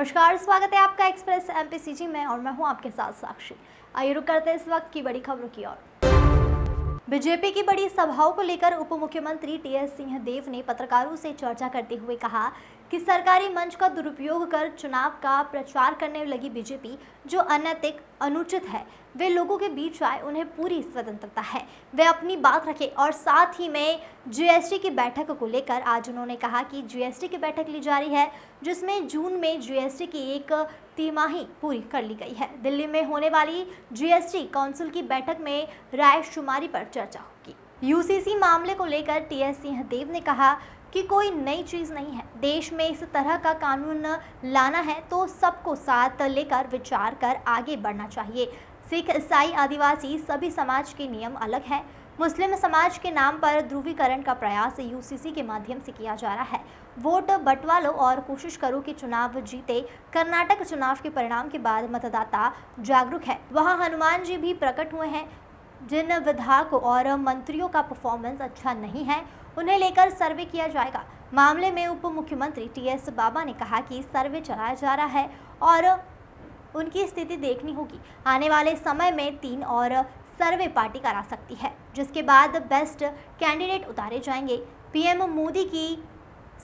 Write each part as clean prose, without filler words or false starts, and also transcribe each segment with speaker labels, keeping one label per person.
Speaker 1: नमस्कार, स्वागत है आपका एक्सप्रेस एमपीसीजी में और मैं हूं आपके साथ साक्षी। आइए रुक करते हैं इस वक्त की बड़ी खबरों की ओर। बीजेपी की बड़ी सभाओं को लेकर उप मुख्यमंत्री टीएस सिंहदेव ने पत्रकारों से चर्चा करते हुए कहा कि सरकारी मंच का दुरुपयोग कर चुनाव का प्रचार करने लगी बीजेपी जो अनैतिक, अनुचित है। वे लोगों के बीच आए, उन्हें पूरी स्वतंत्रता है, वे अपनी बात रखें। और साथ ही में जीएसटी की बैठक को लेकर आज उन्होंने कहा कि जीएसटी की बैठक ली जा रही है, जिसमें जून में जीएसटी की एक तिमाही पूरी कर ली गई है। दिल्ली में होने वाली जीएसटी काउंसिल की बैठक में रायशुमारी पर चर्चा होगी। यूसीसी मामले को लेकर टीएस सिंहदेव ने कहा कि कोई नई चीज़ नहीं है। देश में इस तरह का कानून लाना है तो सबको साथ लेकर विचार कर आगे बढ़ना चाहिए। सिख, ईसाई, आदिवासी सभी समाज के नियम अलग हैं। मुस्लिम समाज के नाम पर ध्रुवीकरण का प्रयास यूसीसी के माध्यम से किया जा रहा है। वोट बंटवा लो और कोशिश करो कि चुनाव जीते। कर्नाटक चुनाव के परिणाम के बाद मतदाता जागरूक है। वहां हनुमान जी भी प्रकट हुए हैं। जिन विधायकों और मंत्रियों का परफॉर्मेंस अच्छा नहीं है, उन्हें लेकर सर्वे किया जाएगा। मामले में उप मुख्यमंत्री टीएस बाबा ने कहा कि सर्वे चलाया जा रहा है और उनकी स्थिति देखनी होगी। आने वाले समय में 3 और सर्वे पार्टी करा सकती है, जिसके बाद बेस्ट कैंडिडेट उतारे जाएंगे। पीएम मोदी की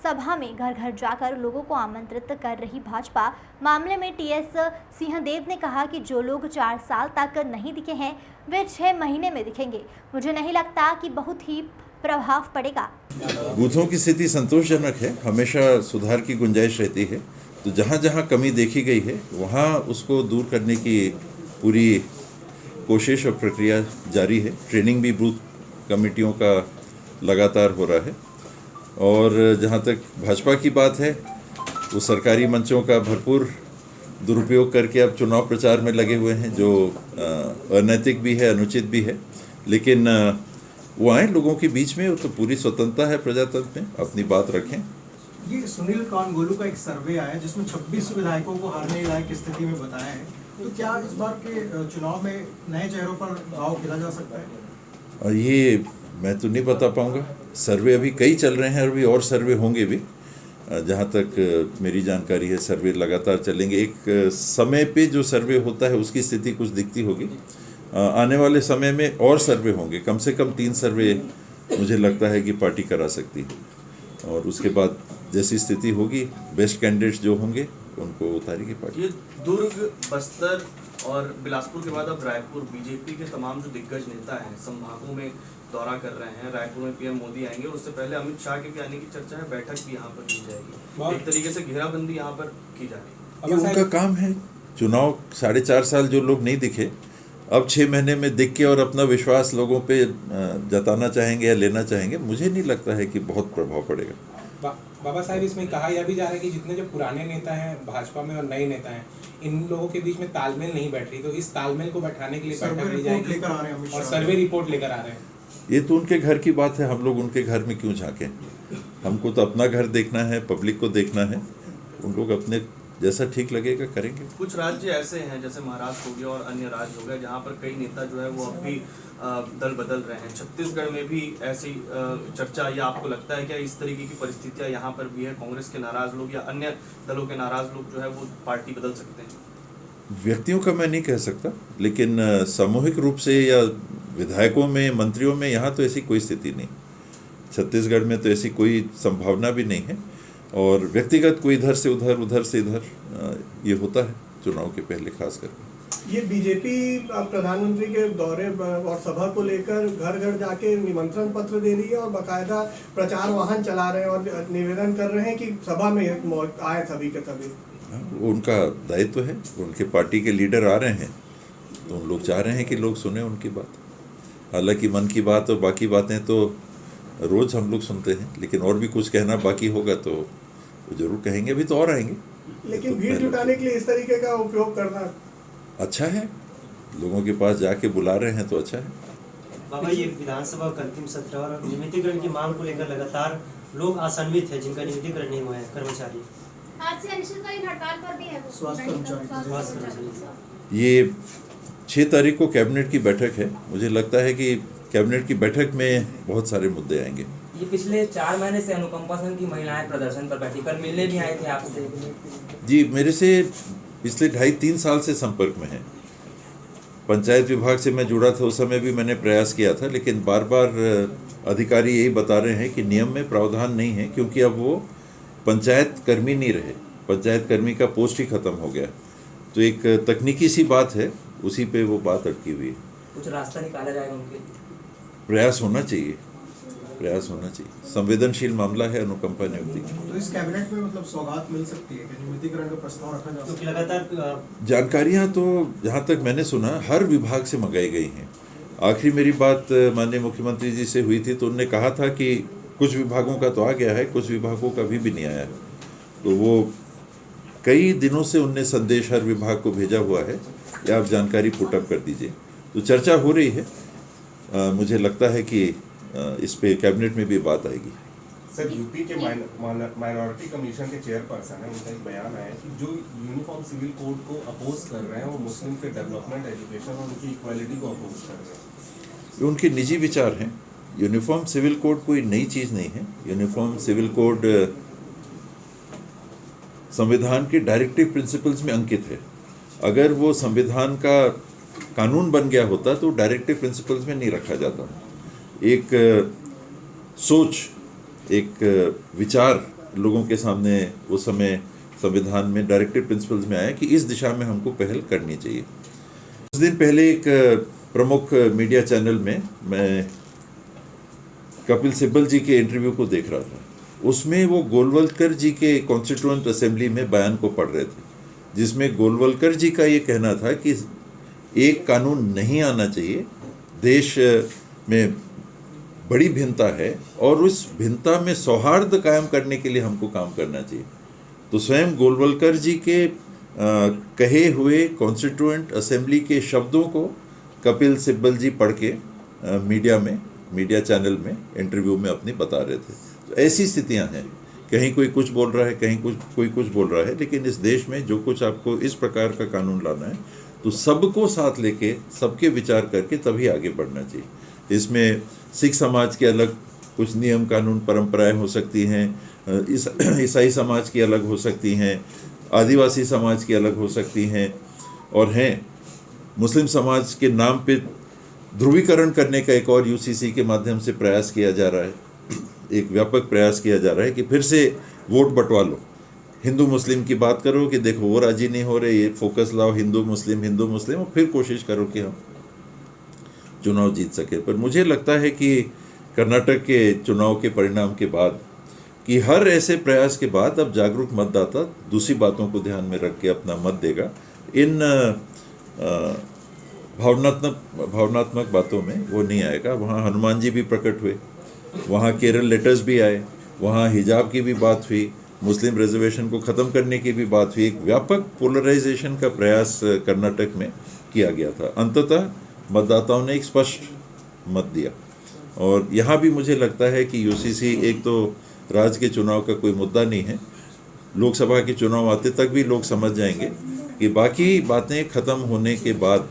Speaker 1: सभा में घर घर जाकर लोगों को आमंत्रित कर रही भाजपा। मामले में टीएस सिंहदेव ने कहा कि जो लोग 4 साल तक नहीं दिखे हैं, वे 6 महीने में दिखेंगे। मुझे नहीं लगता कि बहुत ही प्रभाव पड़ेगा।
Speaker 2: बूथों की स्थिति संतोषजनक है, हमेशा सुधार की गुंजाइश रहती है। तो जहाँ जहाँ कमी देखी गई है वहाँ उसको दूर करने की पूरी कोशिश और प्रक्रिया जारी है। ट्रेनिंग भी बूथ कमेटियों का लगातार हो रहा है। और जहाँ तक भाजपा की बात है, वो सरकारी मंचों का भरपूर दुरुपयोग करके अब चुनाव प्रचार में लगे हुए हैं, जो अनैतिक भी है, अनुचित भी है। लेकिन वो आए लोगों के बीच में, वो तो पूरी स्वतंत्रता है प्रजातंत्र में, अपनी बात रखें।
Speaker 3: ये सुनील कानगोलू का एक सर्वे आया जिसमें 26 विधायकों को हारने लायक स्थिति में बताया है। तो क्या इस बार के चुनाव में नए चेहरों पर दांव खेला जा सकता है?
Speaker 2: और ये मैं तो नहीं बता पाऊंगा। सर्वे अभी कई चल रहे हैं, अभी और सर्वे होंगे भी। जहाँ तक मेरी जानकारी है, सर्वे लगातार चलेंगे। एक समय पे जो सर्वे होता है उसकी स्थिति कुछ दिखती होगी। आने वाले समय में और सर्वे होंगे, कम से कम 3 सर्वे मुझे लगता है कि पार्टी करा सकती है। और उसके बाद जैसी स्थिति होगी, बेस्ट कैंडिडेट्स जो होंगे उनको उतारेगी पार्टी।
Speaker 4: ये दुर्ग, बस्तर और बिलासपुर के बाद अब रायपुर, बीजेपी के तमाम जो दिग्गज नेता हैं संभागों में दौरा कर रहे हैं। रायपुर में पीएम मोदी आएंगे, उससे पहले अमित शाह के भी आने की चर्चा है। बैठक भी यहाँ पर की जाएगी। एक तरीके से घेराबंदी यहाँ पर की जा रही है।
Speaker 2: ये उनका काम है। चुनाव 4.5 साल जो लोग नहीं दिखे, अब 6 महीने में दिख के और अपना विश्वास लोगों पे जताना चाहेंगे या लेना चाहेंगे। मुझे नहीं लगता है कि बहुत प्रभाव पड़ेगा।
Speaker 5: बाबा साहब, इसमें कहा यह भी जा रहा है कि जितने जो पुराने नेता हैं भाजपा में और नए नेता हैं, इन लोगों के बीच में तालमेल नहीं बैठ रही। तो इस तालमेल को बैठाने के लिए बैठक ली जाएगी और सर्वे रिपोर्ट लेकर आ रहे हैं।
Speaker 2: ये तो उनके घर की बात है, हम लोग उनके घर में क्यों झांकें? हमको तो अपना घर देखना है, पब्लिक को देखना है। उन लोग अपने जैसा ठीक लगेगा करेंगे।
Speaker 4: कुछ राज्य ऐसे हैं जैसे महाराष्ट्र हो गया और अन्य राज्य हो गए जहाँ पर कई नेता जो है वो अब भी दल बदल रहे हैं। छत्तीसगढ़ में भी ऐसी चर्चा, या आपको लगता है क्या इस तरीके की परिस्थितियाँ यहाँ पर भी है? कांग्रेस के नाराज लोग या अन्य दलों के नाराज लोग जो है वो पार्टी बदल सकते हैं?
Speaker 2: व्यक्तियों का मैं नहीं कह सकता, लेकिन सामूहिक रूप से या विधायकों में, मंत्रियों में यहाँ तो ऐसी कोई स्थिति नहीं। छत्तीसगढ़ में तो ऐसी कोई संभावना भी नहीं है। और व्यक्तिगत कोई इधर से उधर, उधर से इधर ये होता है चुनाव के पहले खास करके।
Speaker 3: ये बीजेपी प्रधानमंत्री के दौरे और सभा को लेकर घर घर जाके निमंत्रण पत्र दे रही है और बाकायदा प्रचार वाहन चला रहे हैं और निवेदन कर रहे हैं कि सभा में आए सभी के सभी।
Speaker 2: उनका दायित्व है, उनके पार्टी के लीडर आ रहे हैं तो उन लोग चाह रहे हैं कि लोग सुने उनकी बात। हालांकि मन की बात और बाकी बातें तो रोज हम लोग सुनते हैं, लेकिन और भी कुछ कहना बाकी होगा तो वो जरूर कहेंगे। अभी तो और आएंगे।
Speaker 3: लेकिन तो भीड़ जुटाने के लिए इस तरीके का उपयोग करना अच्छा
Speaker 2: है। लोगों के पास जाके बुला रहे हैं तो अच्छा है।
Speaker 6: बाबा, ये विधानसभा का अंतिम सत्र और नियमितीकरण की मांग को लेकर लगातार लोग आशान्वित है जिनका नियमितीकरण नहीं हुआ है। कर्मचारी
Speaker 1: आज से अनिश्चितकालीन हड़ताल पर भी है।
Speaker 3: स्वास्थ्य कर्मचारी।
Speaker 2: ये 6 तारीख को कैबिनेट की बैठक है। मुझे लगता है कि कैबिनेट की बैठक में बहुत सारे मुद्दे आएंगे।
Speaker 7: ये पिछले 4 महीने से अनुकंपा संघ की महिलाएं प्रदर्शन पर बैठी, कल मिलने भी आए थे आपसे।
Speaker 2: जी, मेरे से पिछले 2.5-3 साल से संपर्क में है। पंचायत विभाग से मैं जुड़ा था, उस समय भी मैंने प्रयास किया था, लेकिन बार बार अधिकारी यही बता रहे हैं कि नियम में प्रावधान नहीं है, क्योंकि अब वो पंचायत कर्मी नहीं रहे, पंचायत कर्मी का पोस्ट ही खत्म हो गया। तो एक तकनीकी सी बात है, उसी पे वो बात अटकी हुई है।
Speaker 7: कुछ रास्ता निकाला जाएगा उनके?
Speaker 2: प्रयास होना चाहिए, प्रयास होना चाहिए। संवेदनशील मामला है अनुकंपा नियुक्ति।
Speaker 8: तो इस कैबिनेट में मतलब सौगात मिल सकती है कि नियमितीकरण का प्रस्ताव रखा जा
Speaker 6: क्योंकि
Speaker 8: सकता है?
Speaker 6: लगातार
Speaker 2: जानकारियां तो जहां तक मैंने सुना हर विभाग से मंगाई गई हैं। आखिरी मेरी बात माननीय मुख्यमंत्री जी से हुई थी, तो उन्होंने कहा था कि कुछ विभागों का तो आ गया है, कुछ विभागों का अभी भी नहीं आया है। तो वो कई दिनों से उनने संदेश हर विभाग को भेजा हुआ है कि आप जानकारी पुटअप कर दीजिए। तो चर्चा हो रही है, मुझे लगता है कि इस पे कैबिनेट में भी बात आएगी।
Speaker 9: सर, यूपी के माइनॉरिटी कमीशन के चेयरपर्सन है, उनका एक बयान आया कि जो यूनिफॉर्म सिविल कोड को अपोज कर रहे हैं वो मुस्लिम के डेवलपमेंट, एजुकेशन और उनकी इक्वालिटी को अपोज कर रहे हैं।
Speaker 2: ये उनके निजी विचार हैं। यूनिफॉर्म सिविल कोड कोई नई चीज़ नहीं है। यूनिफॉर्म सिविल कोड संविधान के डायरेक्टिव प्रिंसिपल्स में अंकित है। अगर वो संविधान का कानून बन गया होता तो डायरेक्टिव प्रिंसिपल्स में नहीं रखा जाता। एक सोच, एक विचार लोगों के सामने उस समय संविधान में डायरेक्टिव प्रिंसिपल्स में आया कि इस दिशा में हमको पहल करनी चाहिए। कुछ दिन पहले एक प्रमुख मीडिया चैनल में मैं कपिल सिब्बल जी के इंटरव्यू को देख रहा था। उसमें वो गोलवलकर जी के कॉन्स्टिट्यूएंट असेंबली में बयान को पढ़ रहे थे, जिसमें गोलवलकर जी का ये कहना था कि एक कानून नहीं आना चाहिए, देश में बड़ी भिन्नता है और उस भिन्नता में सौहार्द कायम करने के लिए हमको काम करना चाहिए। तो स्वयं गोलवलकर जी के कहे हुए कॉन्स्टिट्यूएंट असेंबली के शब्दों को कपिल सिब्बल जी पढ़ के मीडिया चैनल में इंटरव्यू में अपनी बता रहे थे। तो ऐसी स्थितियां हैं, कहीं कोई कुछ बोल रहा है, कहीं कोई कुछ बोल रहा है, लेकिन इस देश में जो कुछ आपको इस प्रकार का कानून लाना है तो सबको साथ लेके, सबके विचार करके तभी आगे बढ़ना चाहिए। इसमें सिख समाज के अलग कुछ नियम कानून परंपराएं हो सकती हैं, ईसाई समाज की अलग हो सकती हैं, आदिवासी समाज की अलग हो सकती हैं, और हैं मुस्लिम समाज के नाम पे ध्रुवीकरण करने का एक और यूसीसी के माध्यम से प्रयास किया जा रहा है, एक व्यापक प्रयास किया जा रहा है कि फिर से वोट बंटवा लो, हिंदू मुस्लिम की बात करो कि देखो वो राजी नहीं हो रहे, ये फोकस लाओ हिंदू मुस्लिम, और फिर कोशिश करो कि हम चुनाव जीत सके। पर मुझे लगता है कि कर्नाटक के चुनाव के परिणाम के बाद कि हर ऐसे प्रयास के बाद अब जागरूक मतदाता दूसरी बातों को ध्यान में रख के अपना मत देगा। इन भावनात्मक बातों में वो नहीं आएगा। वहाँ हनुमान जी भी प्रकट हुए, वहाँ केरल लेटर्स भी आए, वहाँ हिजाब की भी बात हुई, मुस्लिम रिजर्वेशन को ख़त्म करने की भी बात हुई। एक व्यापक पोलराइजेशन का प्रयास कर्नाटक में किया गया था। अंततः मतदाताओं ने एक स्पष्ट मत दिया। और यहाँ भी मुझे लगता है कि यूसीसी एक तो राज्य के चुनाव का कोई मुद्दा नहीं है, लोकसभा के चुनाव आते तक भी लोग समझ जाएंगे कि बाकी बातें ख़त्म होने के बाद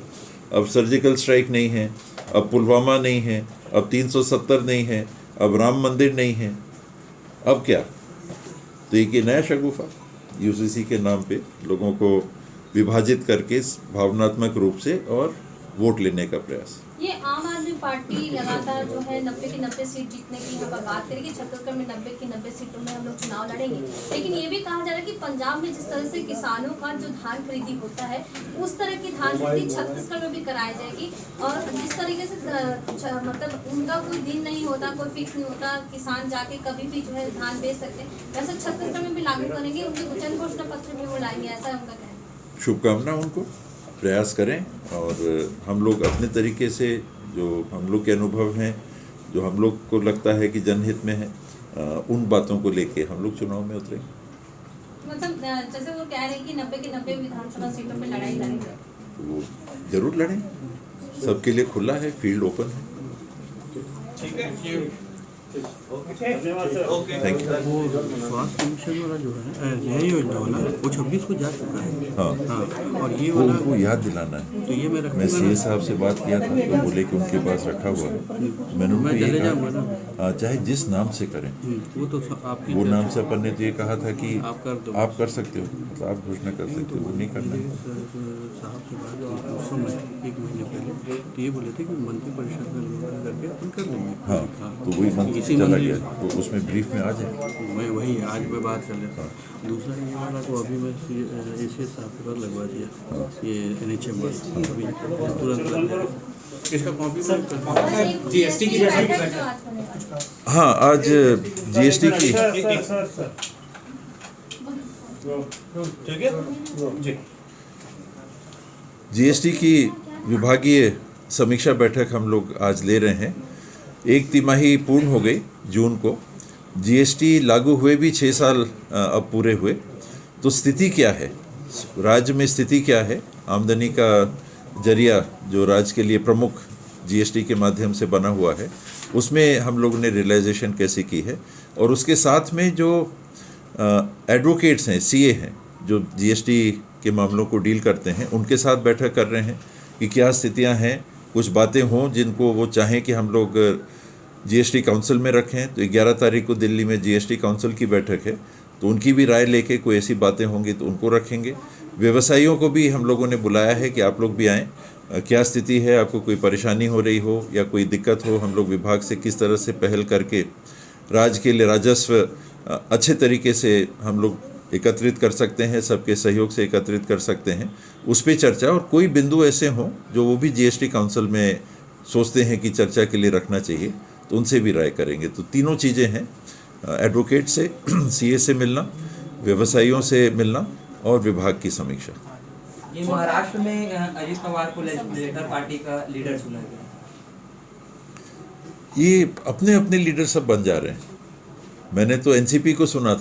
Speaker 2: अब सर्जिकल स्ट्राइक नहीं है, अब पुलवामा नहीं है, अब 370 नहीं है, अब राम मंदिर नहीं है, अब क्या? तो एक नया शगुफा यूसीसी के नाम पे लोगों को विभाजित करके भावनात्मक रूप से और वोट लेने का प्रयास।
Speaker 10: ये आम आदमी पार्टी लगातार जो है 90 की 90 सीट जीतने की यहाँ पर बात करेगी, छत्तीसगढ़ में 90 की 90 सीटों में हम लोग चुनाव लड़ेंगे, लेकिन ये भी कहा जा रहा है कि पंजाब में जिस तरह से किसानों का जो धान खरीदी होता है उस तरह की धान खरीदी छत्तीसगढ़ में भी कराई जाएगी। और जिस तरीके से मतलब उनका कोई दिन नहीं होता, कोई फिक्स नहीं होता, किसान जाके कभी भी जो है धान बेच सकते हैं, वैसे छत्तीसगढ़ में भी लागू करेंगे, उनके वचन घोषणा पत्र भी वो लाएंगे, ऐसा उनका कहना।
Speaker 2: शुभकामना उनको, प्रयास करें और हम लोग अपने तरीके से जो हम लोग के अनुभव हैं, जो हम लोग को लगता है कि जनहित में है, उन बातों को लेके हम लोग चुनाव में उतरेंगे।
Speaker 10: मतलब जैसे वो कह रहे हैं कि 90 की 90 विधानसभा सीटों पे लड़ाई लड़ेंगे,
Speaker 2: तो वो जरूर लड़ें, सबके लिए खुला है, फील्ड ओपन है।
Speaker 9: ठीक है।
Speaker 2: Thank you.
Speaker 11: वो स्वास्थ्य कमीशन वाला जो है यह योजना वाला वो 26 को जा चुका है।
Speaker 2: हाँ,
Speaker 11: और ये
Speaker 2: वो
Speaker 11: वाला
Speaker 2: उनको याद दिलाना है।
Speaker 11: तो ये
Speaker 2: मैं सीए साहब से बात किया था तो बोले कि उनके पास रखा हुआ है। मैंने उनको ये
Speaker 11: चले
Speaker 2: कहा
Speaker 11: जाऊंगा ना,
Speaker 2: चाहे जिस नाम से करें,
Speaker 11: वो तो आपकी
Speaker 2: वो नाम से अपन ने तो ये कहा था कि
Speaker 11: आप कर दो,
Speaker 2: आप कर सकते हो, मतलब आप घोषणा कर सकते हो, वो नहीं करना है।
Speaker 11: साहब से बात की उस समय 1 महीने पहले, तो ये बोले थे कि मंत्रिपरिषद में निवेदन करके अपन कर देंगे।
Speaker 2: हाँ, तो वही मंत्री चला गया, तो उसमें ब्रीफ में आ जाए।
Speaker 11: मैं वही आज मैं बात कर लेता हूँ। दूसरा ये वाला तो अभी मैं एसीएस साहब के पास लगवा दिया, ये NHM अभी तुरंत लग जाएगा। इसका कॉपी
Speaker 5: जीएसटी की
Speaker 2: हाँ, आज जीएसटी की जीएसटी की विभागीय समीक्षा बैठक हम लोग आज ले रहे हैं। 1 तिमाही पूर्ण हो गई जून को, जीएसटी लागू हुए भी 6 साल अब पूरे हुए। तो स्थिति क्या है, राज्य में स्थिति क्या है, आमदनी का जरिया जो राज्य के लिए प्रमुख जीएसटी के माध्यम से बना हुआ है, उसमें हम लोगों ने रियलाइजेशन कैसे की है, और उसके साथ में जो एडवोकेट्स हैं, सीए हैं, जो जीएसटी के मामलों को डील करते हैं, उनके साथ बैठक कर रहे हैं कि क्या स्थितियां हैं, कुछ बातें हों जिनको वो चाहें कि हम लोग जीएसटी काउंसिल में रखें। तो 11 तारीख को दिल्ली में जीएसटी काउंसिल की बैठक है, तो उनकी भी राय लेके कोई ऐसी बातें होंगी तो उनको रखेंगे। व्यवसायियों को भी हम लोगों ने बुलाया है कि आप लोग भी आएँ, क्या स्थिति है, आपको कोई परेशानी हो रही हो या कोई दिक्कत हो, हम लोग विभाग से किस तरह से पहल करके राज्य के लिए राजस्व अच्छे तरीके से हम लोग एकत्रित कर सकते हैं, सबके सहयोग से एकत्रित कर सकते हैं, उस पर चर्चा। और कोई बिंदु ऐसे हों जो वो भी जीएसटी काउंसिल में सोचते हैं कि चर्चा के लिए रखना चाहिए, तो उनसे भी राय करेंगे। तो तीनों चीज़ें हैं, एडवोकेट से, सीए से मिलना, व्यवसायियों से मिलना और विभाग की समीक्षा।
Speaker 7: ये महाराष्ट्र में अजित पवार को लेजिस्लेटर पार्टी का लीडर चुना गया,
Speaker 2: ये अपने अपने लीडर सब बन जा रहे हैं। मैंने तो एनसीपी को सुना था।